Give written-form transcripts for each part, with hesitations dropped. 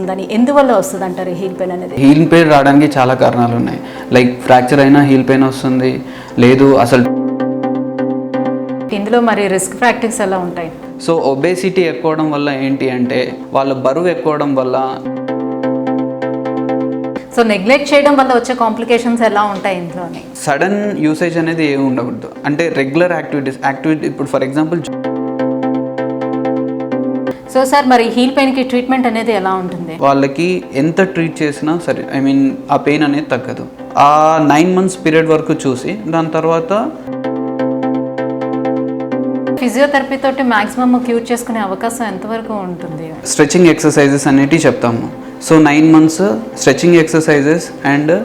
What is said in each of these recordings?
దాని ఎందువల్ల వస్తుంది అంటారు హీల్ పెయిన్ అనేది? హీల్ పెయిన్ రావడానికి చాలా కారణాలు ఉన్నాయి. లైక్ ఫ్రాక్చర్ అయినా హీల్ పెయిన్ వస్తుంది, లేదు అసలు. ఇందులో మరి రిస్క్ ఫ్యాక్టర్స్ ఎలా ఉంటాయి? సో ఒబేసిటీ ఎక్కువడం వల్ల ఏంటి అంటే వాళ్ళ బరువు ఎక్కువడం వల్ల, సో నెగ్లెక్ట్ చేయడం వల్ల వచ్చే కాంప్లికేషన్స్ ఎలా ఉంటాయి ఇంట్లోనే? సడన్ యూసేజ్ అనేది ఏమి ఉండకూడదు. అంటే రెగ్యులర్ యాక్టివిటీ ఇప్పుడు ఫర్ ఎగ్జాంపుల్. సో సార్, మరి హీల్ పెయిన్కి ట్రీట్మెంట్ అనేది ఎలా ఉంటుంది? వాళ్ళకి ఎంత ట్రీట్ చేసినా సరే, ఆ పెయిన్ అనేది తగ్గదు. ఆ 9 months పీరియడ్ వరకు చూసి దాని తర్వాత ఫిజియోథెరపీ తోటి మాక్సిమం క్యూర్ చేసుకునే అవకాశం ఎంతవరకు ఉంటుంది? స్ట్రెచింగ్ ఎక్సర్సైజెస్ అనేటివి చెప్తాము. So 9 months stretching exercises and.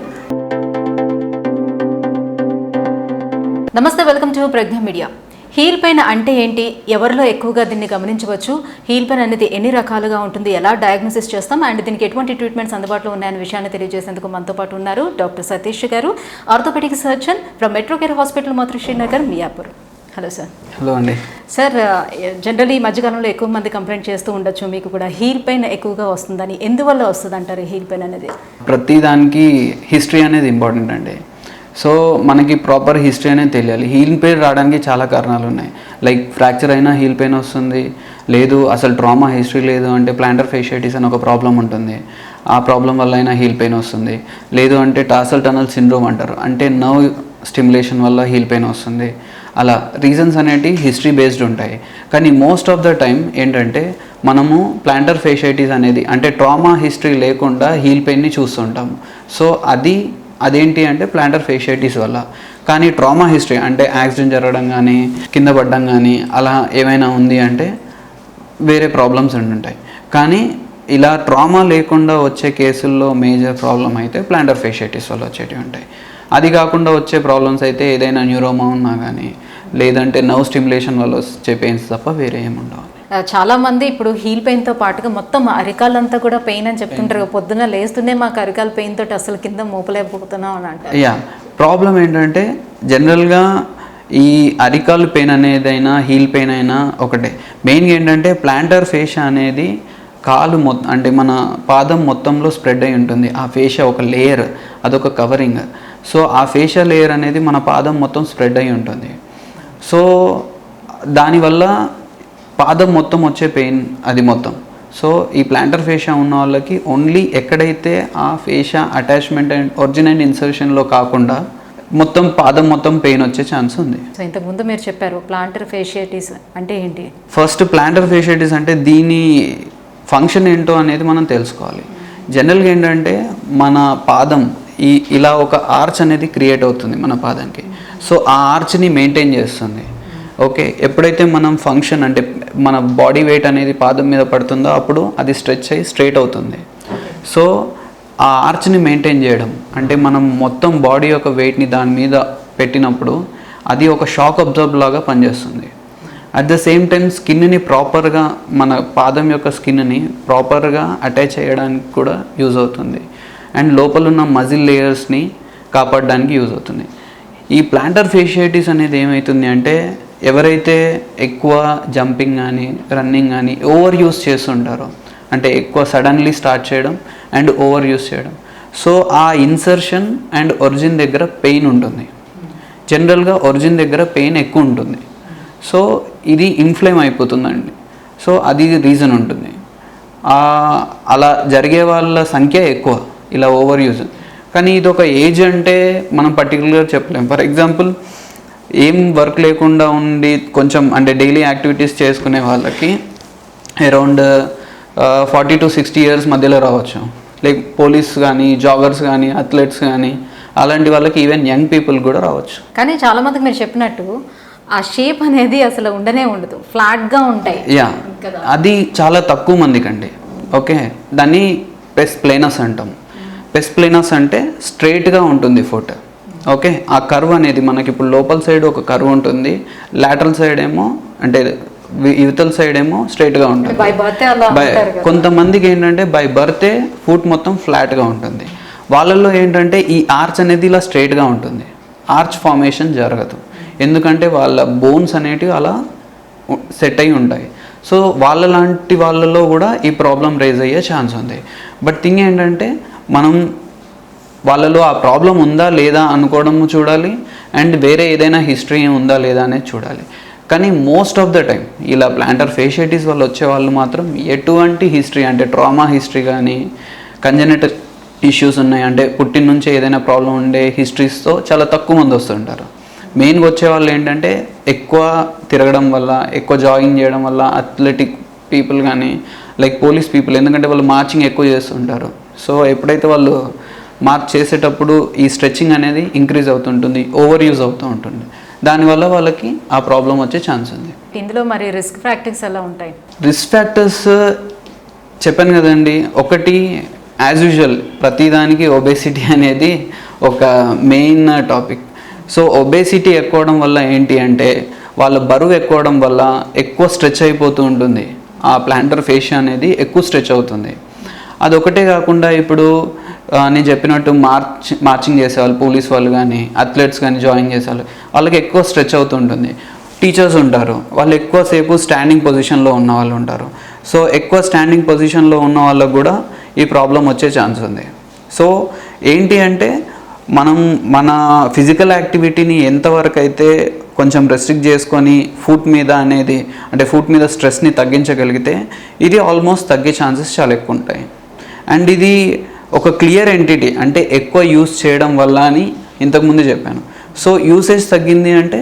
నమస్తే, welcome to Pragna media. Heel pain అంటే ఏంటి, ఎవరిలో ఎక్కువగా దీన్ని గమనించవచ్చు, హీల్ పెయిన్ అనేది ఎన్ని రకాలుగా ఉంటుంది, ఎలా డయాగ్నోసిస్ చేస్తాం, అండ్ దీనికి ఎటువంటి ట్రీట్మెంట్స్ అందుబాటులో ఉన్నాయనే విషయాన్ని తెలియజేసేందుకు మనతో పాటు ఉన్నారు డాక్టర్ సతీష్ గారు, orthopaedic surgeon from metro care hospital Matrusri Nagar, Miyapur. Hello sir. Hello అండి. సార్, జనరల్లీ ఈ మధ్యకాలంలో ఎక్కువ మంది కంప్లైంట్ చేస్తూ ఉండొచ్చు, మీకు కూడా హీల్ పెయిన్ ఎక్కువగా వస్తుందని. ఎందువల్ల వస్తుంది అంటారు హీల్ పెయిన్ అనేది? ప్రతి దానికి హిస్టరీ అనేది ఇంపార్టెంట్ అండి. సో మనకి ప్రాపర్ హిస్టరీ అనేది తెలియాలి. హీల్ పెయిన్ రావడానికి చాలా కారణాలు ఉన్నాయి. లైక్ ఫ్రాక్చర్ అయినా హీల్ పెయిన్ వస్తుంది, లేదు అసలు ట్రామా హిస్టరీ లేదు అంటే ప్లాంటర్ ఫేషియైటిస్ అని ఒక ప్రాబ్లం ఉంటుంది, ఆ ప్రాబ్లం వల్ల అయినా హీల్ పెయిన్ వస్తుంది, లేదు అంటే టార్సల్ టనల్ సిండ్రోమ్ అంటారు, అంటే నర్వ్ స్టిమ్యులేషన్ వల్ల హీల్ పెయిన్ వస్తుంది. అలా రీజన్స్ అనేటివి హిస్టరీ బేస్డ్ ఉంటాయి. కానీ మోస్ట్ ఆఫ్ ద టైం ఏంటంటే మనము ప్లాంటర్ ఫేషియైటిస్ అనేది అంటే ట్రామా హిస్టరీ లేకుండా హీల్ పెయిన్ని చూస్తుంటాము. సో అదేంటి అంటే ప్లాంటర్ ఫేషియైటిస్ వల్ల. కానీ ట్రామా హిస్టరీ అంటే యాక్సిడెంట్ జరగడం కానీ, కింద పడడం కానీ అలా ఏమైనా ఉంది అంటే వేరే ప్రాబ్లమ్స్ ఉంటాయి. కానీ ఇలా ట్రామా లేకుండా వచ్చే కేసుల్లో మేజర్ ప్రాబ్లం అయితే ప్లాంటర్ ఫేషియైటిస్ వల్ల వచ్చేటివి ఉంటాయి. అది కాకుండా వచ్చే ప్రాబ్లమ్స్ అయితే ఏదైనా న్యూరోమా ఉన్నా కానీ, లేదంటే నర్వ్ స్టిమ్యులేషన్ వల్ల వచ్చే పెయిన్స్ తప్ప వేరే ఏముండవు. చాలా మంది ఇప్పుడు హీల్ పెయిన్తో పాటుగా మొత్తం అరికాలంతా కూడా పెయిన్ అని చెప్తుంటారు. పొద్దున్న లేస్తూనే మాకు అరికాల పెయిన్ తోటి అసలు కింద మోపలేకపోతున్నాం అని అంటారు. ప్రాబ్లం ఏంటంటే జనరల్గా ఈ అరికాలు పెయిన్ అనేదైనా హీల్ పెయిన్ అయినా ఒకటే. మెయిన్గా ఏంటంటే ప్లాంటర్ ఫేషియా అనేది కాలు మొత్తం అంటే మన పాదం మొత్తంలో స్ప్రెడ్ అయి ఉంటుంది. ఆ ఫేషియా ఒక లేయర్, అదొక కవరింగ్. సో ఆ ఫేషియా లేయర్ అనేది మన పాదం మొత్తం స్ప్రెడ్ అయి ఉంటుంది. సో దానివల్ల పాదం మొత్తం వచ్చే పెయిన్ అది మొత్తం. సో ఈ ప్లాంటర్ ఫేషియా ఉన్న వాళ్ళకి ఓన్లీ ఎక్కడైతే ఆ ఫేషియా అటాచ్మెంట్ అండ్ ఒరిజినల్ ఇన్సర్షన్లో కాకుండా మొత్తం పాదం మొత్తం పెయిన్ వచ్చే ఛాన్స్ ఉంది. సో ఇంతకుముందు మీరు చెప్పారు ప్లాంటర్ ఫేషియైటిస్ అంటే ఏంటి? ఫస్ట్ ప్లాంటర్ ఫేషియైటిస్ అంటే దీని ఫంక్షన్ ఏంటో అనేది మనం తెలుసుకోవాలి. జనరల్గా ఏంటంటే మన పాదం ఇలా ఒక ఆర్చ్ అనేది క్రియేట్ అవుతుంది మన పాదానికి. సో ఆ ఆర్చ్ని మెయింటైన్ చేస్తుంది. ఓకే, ఎప్పుడైతే మనం ఫంక్షన్ అంటే మన బాడీ వెయిట్ అనేది పాదం మీద పడుతుందో అప్పుడు అది స్ట్రెచ్ అయ్యి స్ట్రైట్ అవుతుంది. సో ఆ ఆర్చ్ని మెయింటైన్ చేయడం అంటే మనం మొత్తం బాడీ యొక్క వెయిట్ని దాని మీద పెట్టినప్పుడు అది ఒక షాక్ అబ్జర్బ్ లాగా పనిచేస్తుంది. అట్ ద సేమ్ టైం స్కిన్ని ప్రాపర్గా మన పాదం యొక్క స్కిన్ని ప్రాపర్గా అటాచ్ చేయడానికి కూడా యూజ్ అవుతుంది. అండ్ లోపల ఉన్న మజిల్ లేయర్స్ని కాపాడడానికి యూజ్ అవుతుంది. ఈ ప్లాంటర్ ఫేషియైటిస్ అనేది ఏమవుతుంది అంటే ఎవరైతే ఎక్కువ జంపింగ్ కానీ రన్నింగ్ కానీ ఓవర్ యూస్ చేస్తుంటారో, అంటే ఎక్కువ సడన్లీ స్టార్ట్ చేయడం అండ్ ఓవర్ యూస్ చేయడం, సో ఆ ఇన్సర్షన్ అండ్ ఒరిజిన్ దగ్గర పెయిన్ ఉంటుంది. జనరల్గా ఒరిజిన్ దగ్గర పెయిన్ ఎక్కువ ఉంటుంది. సో ఇది ఇన్ఫ్లేమ్ అయిపోతుందండి. సో అది రీజన్ ఉంటుంది. అలా జరిగే వాళ్ళ సంఖ్య ఎక్కువ ఇలా ఓవర్ యూజ్. కానీ ఇది ఒక ఏజ్ అంటే మనం పర్టికులర్గా చెప్పలేం. ఫర్ ఎగ్జాంపుల్ ఏం వర్క్ లేకుండా ఉండి కొంచెం అంటే డైలీ యాక్టివిటీస్ చేసుకునే వాళ్ళకి అరౌండ్ 40 to 60 years మధ్యలో రావచ్చు. లైక్ పోలీస్ కానీ, జాగర్స్ కానీ, అథ్లెట్స్ కానీ అలాంటి వాళ్ళకి ఈవెన్ యంగ్ పీపుల్ కూడా రావచ్చు. కానీ చాలా మందికి మీరు చెప్పినట్టు ఆ షేప్ అనేది అసలు ఉండనే ఉండదు, ఫ్లాట్గా ఉంటాయి. అది చాలా తక్కువ మందికి అండి. ఓకే, దాన్ని పెస్ ప్లేనస్ అంటాం. పెస్ ప్లేనస్ అంటే స్ట్రైట్గా ఉంటుంది ఫుట్. ఓకే, ఆ కర్వ్ అనేది మనకి ఇప్పుడు లోపల సైడ్ ఒక కర్వ్ ఉంటుంది, లాటరల్ సైడ్ ఏమో అంటే యువతల సైడ్ ఏమో స్ట్రైట్గా ఉంటుంది. కొంతమందికి ఏంటంటే బై బర్తే ఫుట్ మొత్తం ఫ్లాట్గా ఉంటుంది. వాళ్ళల్లో ఏంటంటే ఈ ఆర్చ్ అనేది ఇలా స్ట్రైట్గా ఉంటుంది, ఆర్చ్ ఫార్మేషన్ జరగదు. ఎందుకంటే వాళ్ళ బోన్స్ అనేటివి అలా సెట్ అయి ఉంటాయి. సో లాంటి వాళ్ళలో కూడా ఈ ప్రాబ్లం రేజ్ అయ్యే ఛాన్స్ ఉంది. బట్ థింగ్ ఏంటంటే మనం వాళ్ళలో ఆ ప్రాబ్లం ఉందా లేదా అనుకోవడం చూడాలి, అండ్ వేరే ఏదైనా హిస్టరీ ఉందా లేదా అనేది చూడాలి. కానీ మోస్ట్ ఆఫ్ ద టైం ఇలా ప్లాంటర్ ఫేషియటిస్ వాళ్ళు వచ్చే వాళ్ళు మాత్రం ఎటువంటి హిస్టరీ అంటే ట్రామా హిస్టరీ కానీ కంజెనిటల్ ఇష్యూస్ ఉన్నాయి అంటే పుట్టిన నుంచి ఏదైనా ప్రాబ్లం ఉండే హిస్టరీస్తో చాలా తక్కువ మంది వస్తుంటారు. మెయిన్గా వచ్చే వాళ్ళు ఏంటంటే ఎక్కువ తిరగడం వల్ల, ఎక్కువ జాగింగ్ చేయడం వల్ల, అథ్లెటిక్ పీపుల్ కానీ లైక్ పోలీస్ పీపుల్, ఎందుకంటే వాళ్ళు మార్చింగ్ ఎక్కువ చేస్తుంటారు. సో ఎప్పుడైతే వాళ్ళు మార్చ్ చేసేటప్పుడు ఈ స్ట్రెచ్చింగ్ అనేది ఇంక్రీజ్ అవుతుంటుంది, ఓవర్ యూజ్ అవుతూ ఉంటుంది, దానివల్ల వాళ్ళకి ఆ ప్రాబ్లం వచ్చే ఛాన్స్ ఉంది. ఇందులో మరి రిస్క్ ఫ్యాక్టర్స్ ఎలా ఉంటాయి? రిస్క్ ఫ్యాక్టర్స్ చెప్పాను కదండి, ఒకటి యాజ్ యూజువల్ ప్రతిదానికి ఒబేసిటీ అనేది ఒక మెయిన్ టాపిక్. సో ఒబేసిటీ ఎక్కువడం వల్ల ఏంటి అంటే వాళ్ళ బరువు ఎక్కువడం వల్ల ఎక్కువ స్ట్రెచ్ అయిపోతూ ఉంటుంది, ఆ ప్లాంటర్ ఫేషియా అనేది ఎక్కువ స్ట్రెచ్ అవుతుంది. అదొకటే కాకుండా ఇప్పుడు నేను చెప్పినట్టు మార్చింగ్ చేసేవాళ్ళు పోలీస్ వాళ్ళు కానీ అథ్లెట్స్ కానీ జాయిన్ చేసేవాళ్ళు వాళ్ళకి ఎక్కువ స్ట్రెచ్ అవుతుంటుంది. టీచర్స్ ఉంటారు, వాళ్ళు ఎక్కువసేపు స్టాండింగ్ పొజిషన్లో ఉన్న వాళ్ళు ఉంటారు. సో ఎక్కువ స్టాండింగ్ పొజిషన్లో ఉన్న వాళ్ళకు కూడా ఈ ప్రాబ్లం వచ్చే ఛాన్స్ ఉంది. సో ఏంటి అంటే మనం మన ఫిజికల్ యాక్టివిటీని ఎంతవరకు అయితే కొంచెం రెస్ట్రిక్ట్ చేసుకొని ఫుట్ మీద అనేది అంటే ఫుట్ మీద స్ట్రెస్ని తగ్గించగలిగితే ఇది ఆల్మోస్ట్ తగ్గే ఛాన్సెస్ చాలా ఎక్కువ ఉంటాయి. అండ్ ఇది ఒక క్లియర్ ఎంటిటీ అంటే ఎక్కువ యూస్ చేయడం వల్ల అని ఇంతకుముందు చెప్పాను. సో యూసేజ్ తగ్గింది అంటే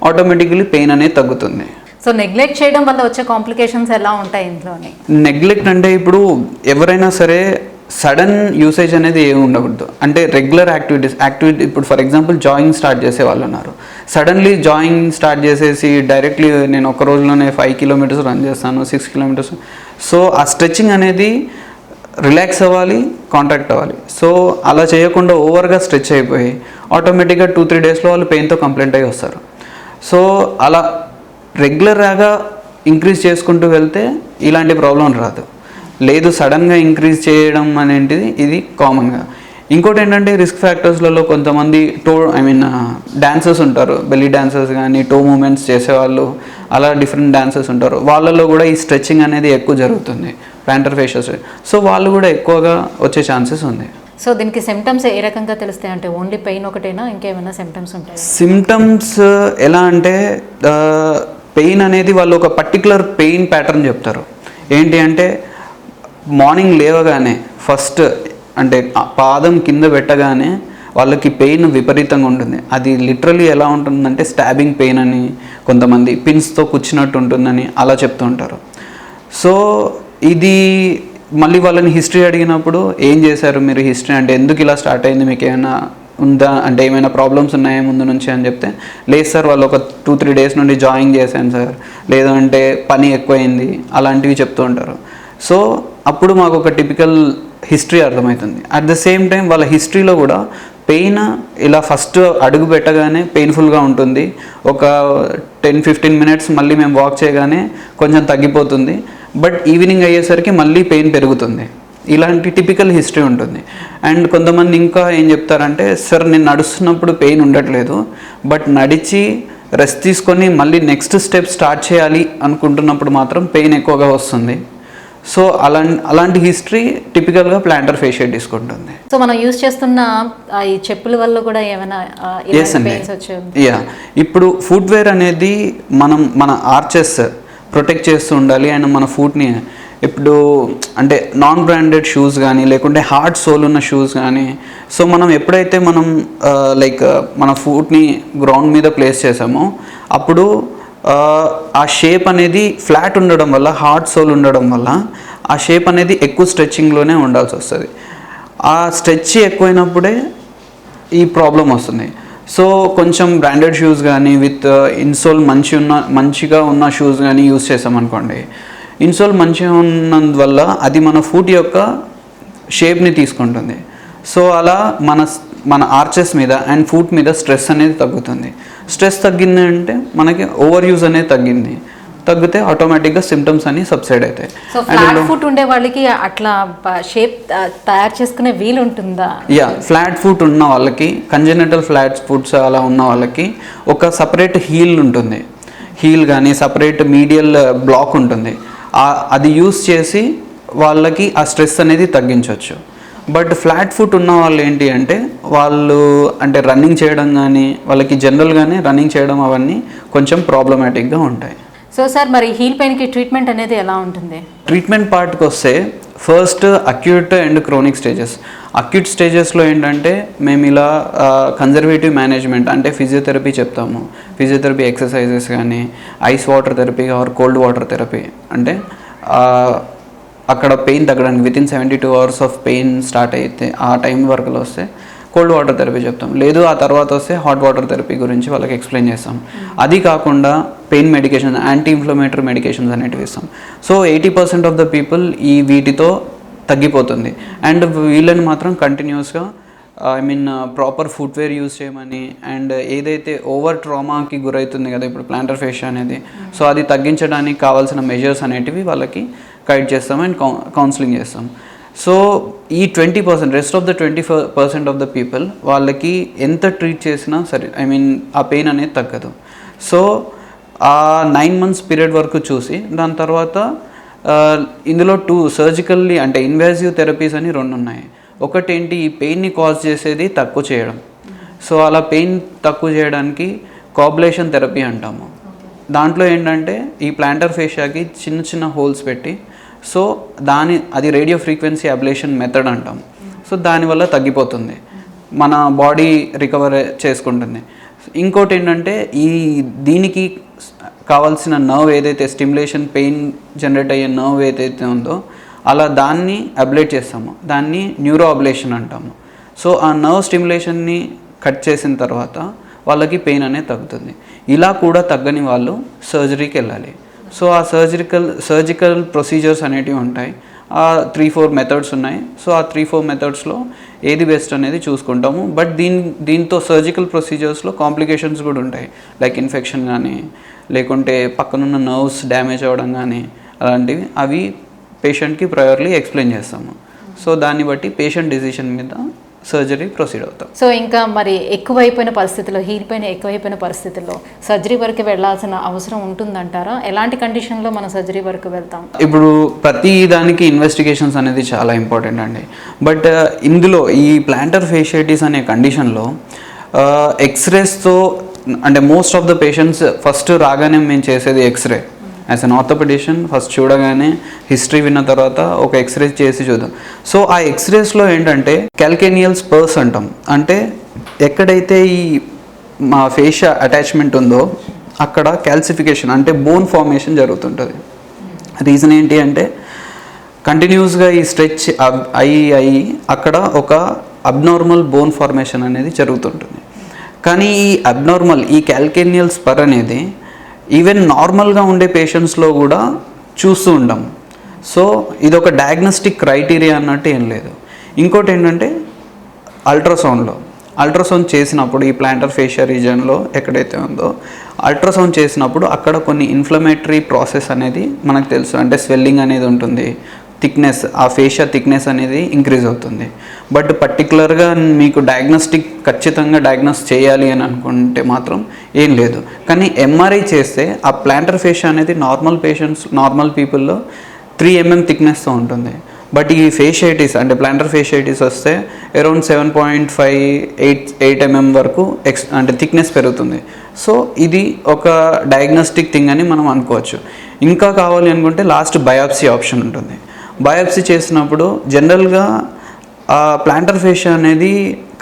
ఆటోమేటికలీ పెయిన్ అనేది తగ్గుతుంది. సో నెగ్లెక్ట్ చేయడం వల్ల వచ్చే కాంప్లికేషన్స్ ఎలా ఉంటాయి ఇంట్లోనే? నెగ్లెక్ట్ అంటే ఇప్పుడు ఎవరైనా సరే సడన్ యూసేజ్ అనేది ఏమి ఉండకూడదు. అంటే రెగ్యులర్ యాక్టివిటీ ఇప్పుడు ఫర్ ఎగ్జాంపుల్ జాయింగ్ స్టార్ట్ చేసే వాళ్ళు ఉన్నారు, సడన్లీ జాయింగ్ స్టార్ట్ చేసేసి డైరెక్ట్లీ నేను ఒక రోజులోనే 5 కిలోమీటర్స్ రన్ చేస్తాను, 6 కిలోమీటర్స్. సో ఆ స్ట్రెచ్చింగ్ అనేది రిలాక్స్ అవ్వాలి, కాంట్రాక్ట్ అవ్వాలి. సో అలా చేయకుండా ఓవర్గా స్ట్రెచ్ అయిపోయి ఆటోమేటిక్గా 2-3 డేస్లో వాళ్ళు పెయిన్తో కంప్లైంట్ అయ్యి వస్తారు. సో అలా రెగ్యులర్గా ఇంక్రీజ్ చేసుకుంటూ వెళ్తే ఇలాంటి ప్రాబ్లం రాదు. లేదు సడన్గా ఇంక్రీజ్ చేయడం అనేటిది ఇది కామన్గా. ఇంకోటి ఏంటంటే రిస్క్ ఫ్యాక్టర్స్లలో కొంతమంది డాన్సర్స్ ఉంటారు, బెల్లీ డాన్సర్స్ కానీ టో మూమెంట్స్ చేసేవాళ్ళు, అలా డిఫరెంట్ డాన్సర్స్ ఉంటారు. వాళ్ళలో కూడా ఈ స్ట్రెచ్చింగ్ అనేది ఎక్కువ జరుగుతుంది ప్లాంటర్ ఫేషియస్. సో వాళ్ళు కూడా ఎక్కువగా వచ్చే ఛాన్సెస్ ఉంది. సో దీనికి సిమ్టమ్స్ ఏ రకంగా తెలుస్తాయి? అంటే ఓన్లీ పెయిన్ ఒకటేనా, ఇంకేమైనా సిమ్టమ్స్ ఉంటాయి? సిమ్టమ్స్ ఎలా అంటే పెయిన్ అనేది వాళ్ళు ఒక పర్టికులర్ పెయిన్ ప్యాటర్న్ చెప్తారు. ఏంటి అంటే మార్నింగ్ లేవగానే ఫస్ట్ అంటే పాదం కింద పెట్టగానే వాళ్ళకి పెయిన్ విపరీతంగా ఉంటుంది. అది లిటరలీ ఎలా ఉంటుందంటే స్టాబింగ్ పెయిన్ అని, కొంతమంది పిన్స్తో కూర్చున్నట్టు ఉంటుందని అలా చెప్తూ ఉంటారు. సో ఇది మళ్ళీ వాళ్ళని హిస్టరీ అడిగినప్పుడు ఏం చేశారు మీరు హిస్టరీ అంటే ఎందుకు ఇలా స్టార్ట్ అయింది, మీకు ఏమైనా ఉందా అంటే ఏమైనా ప్రాబ్లమ్స్ ఉన్నాయా ముందు నుంచి అని చెప్తే లేదు సార్ వాళ్ళు ఒక 2-3 డేస్ నుండి జాయింగ్ చేశాను సార్, లేదంటే పని ఎక్కువైంది, అలాంటివి చెప్తూ ఉంటారు. సో అప్పుడు మాకు ఒక టిపికల్ హిస్టరీ అర్థమవుతుంది. అట్ ద సేమ్ టైం వాళ్ళ హిస్టరీలో కూడా పెయిన్ ఇలా ఫస్ట్ అడుగు పెట్టగానే పెయిన్ఫుల్గా ఉంటుంది, ఒక 10-15 మినిట్స్ మళ్ళీ మేము వాక్ చేయగానే కొంచెం తగ్గిపోతుంది, బట్ ఈవినింగ్ అయ్యేసరికి మళ్ళీ పెయిన్ పెరుగుతుంది. ఇలాంటి టిపికల్ హిస్టరీ ఉంటుంది. అండ్ కొంతమంది ఇంకా ఏం చెప్తారంటే సార్ నేను నడుస్తున్నప్పుడు పెయిన్ ఉండట్లేదు, బట్ నడిచి రెస్ట్ తీసుకొని మళ్ళీ నెక్స్ట్ స్టెప్ స్టార్ట్ చేయాలి అనుకుంటున్నప్పుడు మాత్రం పెయిన్ ఎక్కువగా వస్తుంది. సో అలాంటి హిస్టరీ టిపికల్గా ప్లాంటర్ ఫేషియా తీసుకుంటుంది. సో మనం యూజ్ చేస్తున్న ఈ చెప్పుల వల్ల కూడా ఏమైనా ఇప్పుడు ఫుట్వేర్ అనేది మన ఆర్చెస్ ప్రొటెక్ట్ చేస్తూ ఉండాలి. అండ్ మన ఫుట్ని ఇప్పుడు అంటే నాన్ బ్రాండెడ్ షూస్ కానీ లేకుంటే హార్డ్ సోల్ ఉన్న షూస్ కానీ, సో మనం ఎప్పుడైతే మనం లైక్ మన ఫుట్ని గ్రౌండ్ మీద ప్లేస్ చేసామో అప్పుడు ఆ షేప్ అనేది ఫ్లాట్ ఉండడం వల్ల, హార్డ్ సోల్ ఉండడం వల్ల ఆ షేప్ అనేది ఎక్కువ స్ట్రెచ్చింగ్లోనే ఉండాల్సి వస్తుంది. ఆ స్ట్రెచ్ ఎక్కువైనప్పుడే ఈ ప్రాబ్లం వస్తుంది. సో కొంచెం బ్రాండెడ్ షూస్ కానీ విత్ ఇన్సోల్ మంచిగా ఉన్న షూస్ కానీ యూస్ చేసామనుకోండి, ఇన్సోల్ మంచిగా ఉన్నందువల్ల అది మన ఫుట్ యొక్క షేప్ని తీసుకుంటుంది. సో అలా మన ఆర్చెస్ మీద అండ్ ఫుట్ మీద స్ట్రెస్ అనేది తగ్గుతుంది. స్ట్రెస్ తగ్గింది అంటే మనకి ఓవర్ యూజ్ అనేది తగ్గితే ఆటోమేటిక్గా సిమ్టమ్స్ అన్ని సబ్సైడ్ అవుతాయి. సో ఫ్లాట్ ఫుట్ ఉండే వాళ్ళకి అట్లా షేప్ తయారు చేసుకునే వీలు ఉంటుందా? ఫ్లాట్ ఫుట్ ఉన్న వాళ్ళకి, కంజెనిటల్ ఫ్లాట్ ఫుట్స్ అలా ఉన్న వాళ్ళకి ఒక సపరేట్ హీల్ ఉంటుంది. హీల్ కానీ సపరేట్ మీడియల్ బ్లాక్ ఉంటుంది, అది యూస్ చేసి వాళ్ళకి ఆ స్ట్రెస్ అనేది తగ్గించవచ్చు. బట్ ఫ్లాట్ ఫుట్ ఉన్న వాళ్ళు ఏంటి అంటే వాళ్ళు అంటే రన్నింగ్ చేయడం కానీ వాళ్ళకి జనరల్గానే రన్నింగ్ చేయడం అవన్నీ కొంచెం ప్రాబ్లమాటిక్గా ఉంటాయి. సో సార్ మరి హీల్ పెయిన్కి ట్రీట్మెంట్ అనేది ఎలా ఉంటుంది? ట్రీట్మెంట్ పార్ట్కి వస్తే first acute and chronic stages. Acute స్టేజెస్లో ఏంటంటే మేము ఇలా కన్జర్వేటివ్ మేనేజ్మెంట్ అంటే ఫిజియోథెరపీ చెప్తాము. ఫిజియోథెరపీ ఎక్సర్సైజెస్ కానీ ice water therapy or cold water therapy అంటే అక్కడ పెయిన్ తగ్గడానికి within 72 hours of pain start అయితే ఆ టైం వరకులో వస్తే కోల్డ్ వాటర్ థెరపీ చెప్తాం. లేదు ఆ తర్వాత వస్తే హాట్ వాటర్ థెరపీ గురించి వాళ్ళకి ఎక్స్ప్లెయిన్ చేస్తాం. అది కాకుండా pain medication, anti inflammatory medications అనేటివి ఇస్తాం. సో 80% ఆఫ్ ద పీపుల్ వీటితో తగ్గిపోతుంది. అండ్ వీళ్ళని మాత్రం కంటిన్యూస్గా ప్రాపర్ ఫుట్వేర్ యూజ్ చేయమని అండ్ ఏదైతే ఓవర్ ట్రామాకి గురవుతుంది కదా ఇప్పుడు ప్లాంటర్ ఫేషియా అనేది, సో అది తగ్గించడానికి కావాల్సిన మెజర్స్ అనేటివి వాళ్ళకి గైడ్ చేస్తాం అండ్ కౌన్సిలింగ్ చేస్తాం. సో ఈ 20% rest of the 20% of the people వాళ్ళకి ఎంత ట్రీట్ చేసినా సరే ఆ పెయిన్ అనేది తగ్గదు. సో ఆ 9 months పీరియడ్ వరకు చూసి దాని తర్వాత ఇందులో 2 సర్జికల్లీ అంటే ఇన్వేజివ్ థెరపీస్ అని 2 ఉన్నాయి. ఒకటేంటి ఈ పెయిన్ని కాజ్ చేసేది తక్కువ చేయడం. సో అలా పెయిన్ తక్కువ చేయడానికి కాబ్లేషన్ థెరపీ అంటాము. దాంట్లో ఏంటంటే ఈ ప్లాంటర్ ఫేషియాకి చిన్న చిన్న హోల్స్ పెట్టి సో అది రేడియో ఫ్రీక్వెన్సీ అబ్లేషన్ మెథడ్ అంటాం. సో దానివల్ల తగ్గిపోతుంది, మన బాడీ రికవర్ చేసుకుంటుంది. ఇంకోటి ఏంటంటే దీనికి కావాల్సిన నర్వ్ ఏదైతే స్టిమ్యులేషన్ పెయిన్ జనరేట్ అయ్యే నర్వ్ ఏదైతే ఉందో అలా దాన్ని అబ్లేట్ చేస్తాము, దాన్ని న్యూరో అబ్లేషన్ అంటాము. సో ఆ నర్వ్ స్టిమ్యులేషన్ని కట్ చేసిన తర్వాత వాళ్ళకి పెయిన్ అనేది తగ్గుతుంది. ఇలా కూడా తగ్గని వాళ్ళు సర్జరీకి వెళ్ళాలి. సో ఆ సర్జికల్ ప్రొసీజర్స్ అనేటివి ఉంటాయి. ఆ 3-4 మెథడ్స్ ఉన్నాయి. సో ఆ 3-4 మెథడ్స్లో ఏది బెస్ట్ అనేది చూసుకుంటాము. బట్ దీంతో సర్జికల్ ప్రొసీజర్స్లో కాంప్లికేషన్స్ కూడా ఉంటాయి, లైక్ ఇన్ఫెక్షన్ కానీ లేకుంటే పక్కనున్న నర్వ్స్ డ్యామేజ్ అవ్వడం కానీ అలాంటివి. అవి పేషెంట్కి ప్రయర్లీ ఎక్స్ప్లెయిన్ చేస్తాము. సో దాన్ని బట్టి పేషెంట్ డిసిషన్ మీద సర్జరీ ప్రొసీడ్ అవుతాం. సో ఇంకా మరి ఎక్కువైపోయిన పరిస్థితుల్లో హీల్ పెయిన్ ఎక్కువైపోయిన పరిస్థితుల్లో సర్జరీ వరకు వెళ్ళాల్సిన అవసరం ఉంటుందంటారా? ఎలాంటి కండిషన్లో మనం సర్జరీ వరకు వెళ్తాం? ఇప్పుడు ప్రతి దానికి ఇన్వెస్టిగేషన్స్ అనేది చాలా ఇంపార్టెంట్ అండి. బట్ ఇందులో ఈ ప్లాంటర్ ఫేషియైటిస్ అనే కండిషన్లో ఎక్స్రేస్తో అంటే most of the patients first రాగానే మేము చేసేది x-ray. As an orthopedician first చూడగానే హిస్టరీ విన్న తర్వాత ఒక ఎక్స్రే చేసి చూద్దాం. సో ఆ ఎక్స్రేస్లో ఏంటంటే క్యాల్కేనియల్ స్పర్స్ అంటాం. అంటే ఎక్కడైతే ఈ మా ఫేషియా అటాచ్మెంట్ ఉందో అక్కడ క్యాల్సిఫికేషన్ అంటే బోన్ ఫార్మేషన్ జరుగుతుంటుంది. రీజన్ ఏంటి అంటే కంటిన్యూస్గా ఈ స్ట్రెచ్ అయ్యి అక్కడ ఒక అబ్నార్మల్ బోన్ ఫార్మేషన్ అనేది జరుగుతుంటుంది. కానీ ఈ క్యాల్కేనియల్ స్పర్ అనేది ఈవెన్ నార్మల్గా ఉండే పేషెంట్స్లో కూడా చూస్తూ ఉంటాం. సో ఇది ఒక డయాగ్నోస్టిక్ క్రైటీరియా అన్నట్టు ఏం లేదు. ఇంకోటి ఏంటంటే అల్ట్రాసౌండ్ చేసినప్పుడు ఈ ప్లాంటర్ ఫేషియా రీజన్లో ఎక్కడైతే ఉందో అల్ట్రాసౌండ్ చేసినప్పుడు అక్కడ కొన్ని ఇన్ఫ్లమేటరీ ప్రాసెస్ అనేది మనకు తెలుసు. అంటే స్వెల్లింగ్ అనేది ఉంటుంది, థిక్నెస్ ఆ ఫేషియా థిక్నెస్ అనేది ఇంక్రీజ్ అవుతుంది. బట్ పర్టికులర్గా మీకు ఖచ్చితంగా డయాగ్నోస్ చేయాలి అని అనుకుంటే మాత్రం ఏం లేదు. కానీ ఎంఆర్ఐ చేస్తే ఆ ప్లాంటర్ ఫేషియా అనేది నార్మల్ పీపుల్లో 3 mm థిక్నెస్తో ఉంటుంది. బట్ ఈ ఫేషియైటిస్ అంటే ప్లాంటర్ ఫేషియైటిస్ వస్తే అరౌండ్ 7.5-8 mm వరకు అంటే థిక్నెస్ పెరుగుతుంది. సో ఇది ఒక డయాగ్నోస్టిక్ థింగ్ అని మనం అనుకోవచ్చు. ఇంకా కావాలి అనుకుంటే లాస్ట్ బయాప్సీ ఆప్షన్ ఉంటుంది. బయాప్సీ చేసినప్పుడు జనరల్గా ప్లాంటర్ ఫేషియా అనేది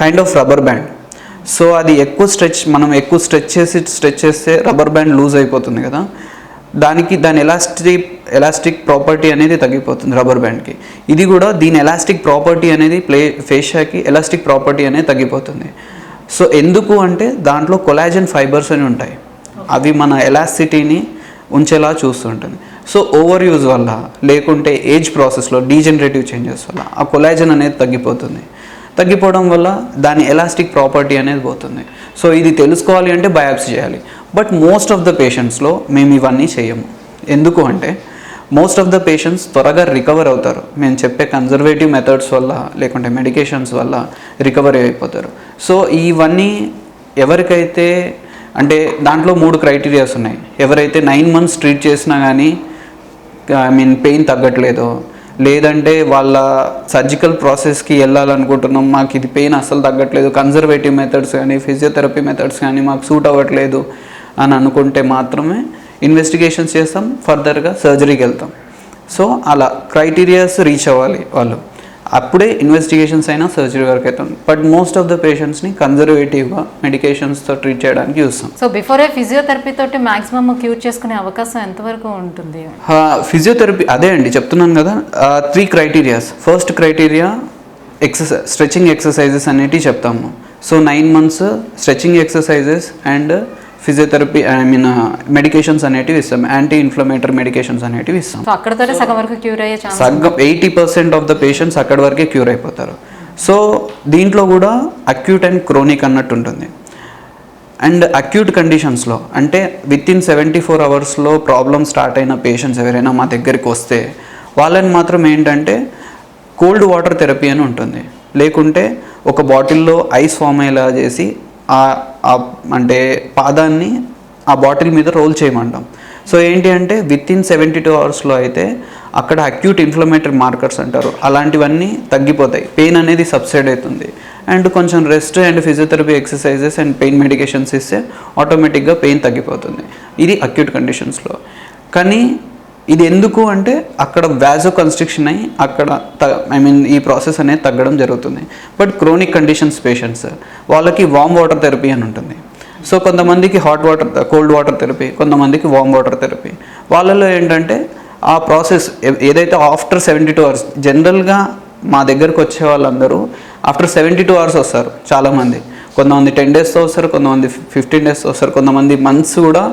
kind of rubber band. So అది మనం ఎక్కువ స్ట్రెచ్ చేస్తే రబ్బర్ బ్యాండ్ లూజ్ అయిపోతుంది కదా, దాని ఎలాస్టిక్ ప్రాపర్టీ అనేది తగ్గిపోతుంది రబ్బర్ బ్యాండ్కి. ఇది కూడా దీని ఎలాస్టిక్ ప్రాపర్టీ అనేది ఫేషియాకి ఎలాస్టిక్ ప్రాపర్టీ అనేది తగ్గిపోతుంది. సో ఎందుకు అంటే దాంట్లో కొలాజన్ ఫైబర్స్ అని ఉంటాయి, అవి మన ఎలాస్టిసిటీని ఉంచేలా చూస్తుంటుంది. సో ఓవర్ యూజ్ వల్ల లేకుంటే ఏజ్ ప్రాసెస్లో డీజనరేటివ్ చేంజెస్ వల్ల ఆ కొలాజన్ అనేది తగ్గిపోవడం వల్ల దాని ఎలాస్టిక్ ప్రాపర్టీ అనేది పోతుంది. సో ఇది తెలుసుకోవాలి అంటే బయాప్సీ చేయాలి. బట్ మోస్ట్ ఆఫ్ ద పేషెంట్స్లో మేము ఇవన్నీ చేయము. ఎందుకు అంటే మోస్ట్ ఆఫ్ ద పేషెంట్స్ త్వరగా రికవర్ అవుతారు. మేము చెప్పే కన్జర్వేటివ్ మెథడ్స్ వల్ల లేకుంటే మెడికేషన్స్ వల్ల రికవరీ అయిపోతారు. సో ఇవన్నీ ఎవరికైతే అంటే దాంట్లో 3 క్రైటీరియాస్ ఉన్నాయి. ఎవరైతే 9 months ట్రీట్ చేసినా కానీ పెయిన్ తగ్గట్లేదో, లేదంటే వాళ్ళ సర్జికల్ ప్రాసెస్కి వెళ్ళాలనుకుంటున్నాం, మాకు ఇది పెయిన్ అస్సలు తగ్గట్లేదు, కన్జర్వేటివ్ మెథడ్స్ కానీ ఫిజియోథెరపీ మెథడ్స్ కానీ మాకు సూట్ అవ్వట్లేదు అని అనుకుంటే మాత్రమే ఇన్వెస్టిగేషన్స్ చేస్తాం, ఫర్దర్గా సర్జరీకి వెళ్తాం. సో అలా క్రైటీరియాస్ రీచ్ అవ్వాలి వాళ్ళు, అప్పుడే ఇన్వెస్టిగేషన్స్ అయినా సర్జరీ వరకు అవుతాం. బట్ మోస్ట్ ఆఫ్ ద పేషెంట్స్ని కన్జర్వేటివ్గా మెడికేషన్స్తో ట్రీట్ చేయడానికి చూస్తాం. సో బిఫోర్ ఫిజియోథెరపీ తోటి మాక్సిమం క్యూర్ చేసుకునే అవకాశం ఎంతవరకు ఉంటుంది? ఫిజియోథెరపీ అదే అండి చెప్తున్నాను కదా, 3 criterias. First criteria stretching exercises అనేటివి చెప్తాము. So 9 months stretching exercises and physiotherapy medications అనేటివి ఇస్తాం, యాంటీ ఇన్ఫ్లమేటరీ మెడికేషన్స్ అనేటివి ఇస్తాం. సో అక్కడతోనే సగం వరకు క్యూర్ అయ్యే ఛాన్స్? సగం 80% ఆఫ్ ద పేషెంట్స్ అక్కడి వరకే క్యూర్ అయిపోతారు. సో దీంట్లో కూడా అక్యూట్ అండ్ క్రోనిక్ అన్నట్టు ఉంటుంది. అండ్ అక్యూట్ కండిషన్స్లో అంటే వితిన్ 74 hours ప్రాబ్లమ్ స్టార్ట్ అయిన పేషెంట్స్ ఎవరైనా మా దగ్గరికి వస్తే వాళ్ళని మాత్రం ఏంటంటే కోల్డ్ వాటర్ థెరపీ అని ఉంటుంది, లేకుంటే ఒక బాటిల్లో ఐస్ ఫామ్ అయ్యేలా చేసి అంటే పాదాన్ని ఆ బాటిల్ మీద రోల్ చేయమంటాం. సో ఏంటి అంటే వితిన్ 72 hours అయితే అక్కడ అక్యూట్ ఇన్ఫ్లమేటరీ మార్కర్స్ అంటారు, అలాంటివన్నీ తగ్గిపోతాయి, పెయిన్ అనేది సబ్సైడ్ అవుతుంది. అండ్ కొంచెం rest and physiotherapy exercises and pain medications ఇస్తే ఆటోమేటిక్గా పెయిన్ తగ్గిపోతుంది. ఇది అక్యూట్ కండిషన్స్లో. కానీ ఇది ఎందుకు అంటే అక్కడ వ్యాజో కన్స్ట్రిక్షన్ అయ్యి అక్కడ ఈ ప్రాసెస్ అనేది తగ్గడం జరుగుతుంది. బట్ క్రోనిక్ కండిషన్స్ పేషెంట్స్ వాళ్ళకి వామ్ వాటర్ థెరపీ అని ఉంటుంది. సో కొంతమందికి కోల్డ్ వాటర్ థెరపీ, కొంతమందికి వామ్ వాటర్ థెరపీ. వాళ్ళలో ఏంటంటే ఆ ప్రాసెస్ ఏదైతే ఆఫ్టర్ 72 hours, జనరల్గా మా దగ్గరకు వచ్చే వాళ్ళందరూ ఆఫ్టర్ 72 hours వస్తారు చాలామంది. కొంతమంది 10 daysతో వస్తారు, కొంతమంది 15 daysతో వస్తారు, కొంతమంది మంత్స్ కూడా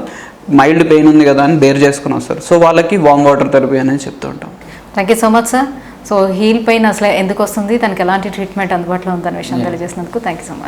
మైల్డ్ పెయిన్ ఉంది కదా అని బేర్ చేసుకుని వస్తారు. సో వాళ్ళకి వామ్ వాటర్ థెరపీ అనేది చెప్తూ ఉంటాం. Thank you so much sir. So heel pain అసలు ఎందుకు వస్తుంది, దానికి ఎలాంటి ట్రీట్మెంట్ అందుబాటులో ఉందనే విషయం తెలియజేసినందుకు థ్యాంక్ యూ సో మచ్.